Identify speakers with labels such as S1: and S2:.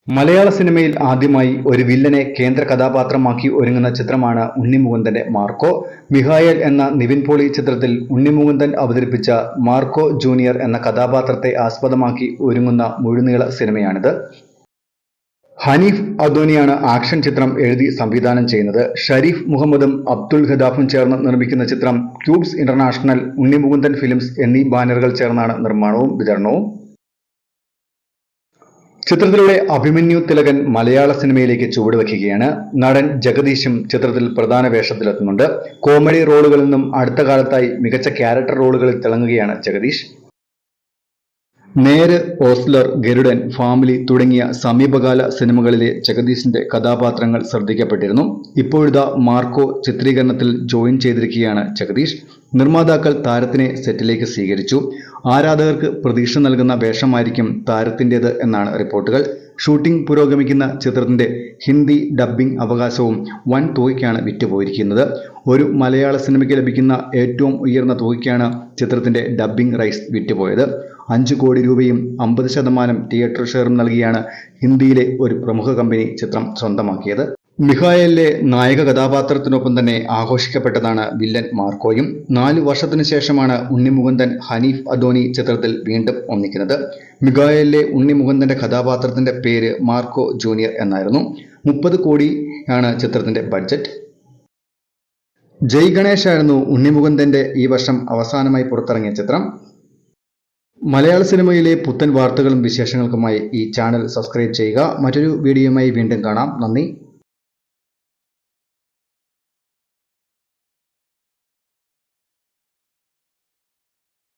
S1: മലയാള സിനിമയിൽ ആദ്യമായി ഒരു വില്ലനെ കേന്ദ്ര കഥാപാത്രമാക്കി ഒരുങ്ങുന്ന ചിത്രമാണ് ഉണ്ണിമുകുന്ദന്റെ മാർക്കോ. മിഖായേൽ എന്ന നിവിൻ പോളി ചിത്രത്തിൽ ഉണ്ണിമുകുന്ദൻ അവതരിപ്പിച്ച മാർക്കോ ജൂനിയർ എന്ന കഥാപാത്രത്തെ ആസ്പദമാക്കി ഒരുങ്ങുന്ന മുഴുനീള സിനിമയാണിത്. ഹനീഫ് അദ്വാനിയാണ് ആക്ഷൻ ചിത്രം എഴുതി സംവിധാനം ചെയ്യുന്നത്. ഷരീഫ് മുഹമ്മദും അബ്ദുൾ ഖദാഫും ചേർന്ന് നിർമ്മിക്കുന്ന ചിത്രം ക്യൂബ്സ് ഇന്റർനാഷണൽ, ഉണ്ണിമുകുന്ദൻ ഫിലിംസ് എന്നീ ബാനറുകൾ ചേർന്നാണ് നിർമ്മാണവും വിതരണവും. ചിത്രത്തിലൂടെ അഭിമന്യു തിലകൻ മലയാള സിനിമയിലേക്ക് ചുവടുവെക്കുകയാണ്. നടൻ ജഗദീഷും ചിത്രത്തിൽ പ്രധാന വേഷത്തിലെത്തുന്നുണ്ട്. കോമഡി റോളുകളിൽ നിന്നും അടുത്ത കാലത്തായി മികച്ച ക്യാരക്ടർ റോളുകളിൽ തിളങ്ങുകയാണ് ജഗദീഷ്. നേര്, ഓസ്ലർ, ഗരുഡൻ, ഫാമിലി തുടങ്ങിയ സമീപകാല സിനിമകളിലെ ജഗദീഷിന്റെ കഥാപാത്രങ്ങൾ ശ്രദ്ധിക്കപ്പെട്ടിരുന്നു. ഇപ്പോഴിതാ മാർക്കോ ചിത്രീകരണത്തിൽ ജോയിൻ ചെയ്തിരിക്കുകയാണ് ജഗദീഷ്. നിർമ്മാതാക്കൾ താരത്തിനെ സെറ്റിലേക്ക് സ്വീകരിച്ചു. ആരാധകർക്ക് പ്രതീക്ഷ നൽകുന്ന വേഷമായിരിക്കും താരത്തിൻ്റെത് എന്നാണ് റിപ്പോർട്ടുകൾ. ഷൂട്ടിംഗ് പുരോഗമിക്കുന്ന ചിത്രത്തിന്റെ ഹിന്ദി ഡബ്ബിംഗ് അവകാശവും വൻ തുകയ്ക്കാണ് വിറ്റുപോയിരിക്കുന്നത്. ഒരു മലയാള സിനിമയ്ക്ക് ലഭിക്കുന്ന ഏറ്റവും ഉയർന്ന തുകയ്ക്കാണ് ചിത്രത്തിന്റെ ഡബ്ബിംഗ് റൈറ്റ്സ് വിറ്റുപോയത്. 5 കോടി രൂപയും 50% തിയേറ്റർ ഷെയറും നൽകിയാണ് ഹിന്ദിയിലെ ഒരു പ്രമുഖ കമ്പനി ചിത്രം സ്വന്തമാക്കിയത്. മിഖായേലിലെ നായക കഥാപാത്രത്തിനൊപ്പം തന്നെ ആഘോഷിക്കപ്പെട്ടതാണ് വില്ലൻ മാർക്കോയും. 4 വർഷത്തിനു ശേഷമാണ് ഉണ്ണിമുകുന്ദൻ ഹനീഫ് അദ്വാനി ചിത്രത്തിൽ വീണ്ടും ഒന്നിക്കുന്നത്. മിഖായേലിലെ ഉണ്ണിമുകുന്ദന്റെ കഥാപാത്രത്തിന്റെ പേര് മാർക്കോ ജൂനിയർ എന്നായിരുന്നു. 30 കോടിയാണ് ചിത്രത്തിന്റെ ബഡ്ജറ്റ്. ജയ് ഗണേഷ് ആയിരുന്നു ഉണ്ണിമുകുന്ദന്റെ ഈ വർഷം അവസാനമായി പുറത്തിറങ്ങിയ ചിത്രം. മലയാള സിനിമയിലെ പുത്തൻ വാർത്തകളും വിശേഷങ്ങൾക്കുമായി ഈ ചാനൽ സബ്സ്ക്രൈബ് ചെയ്യുക. മറ്റൊരു വീഡിയോയുമായി വീണ്ടും കാണാം. നന്ദി.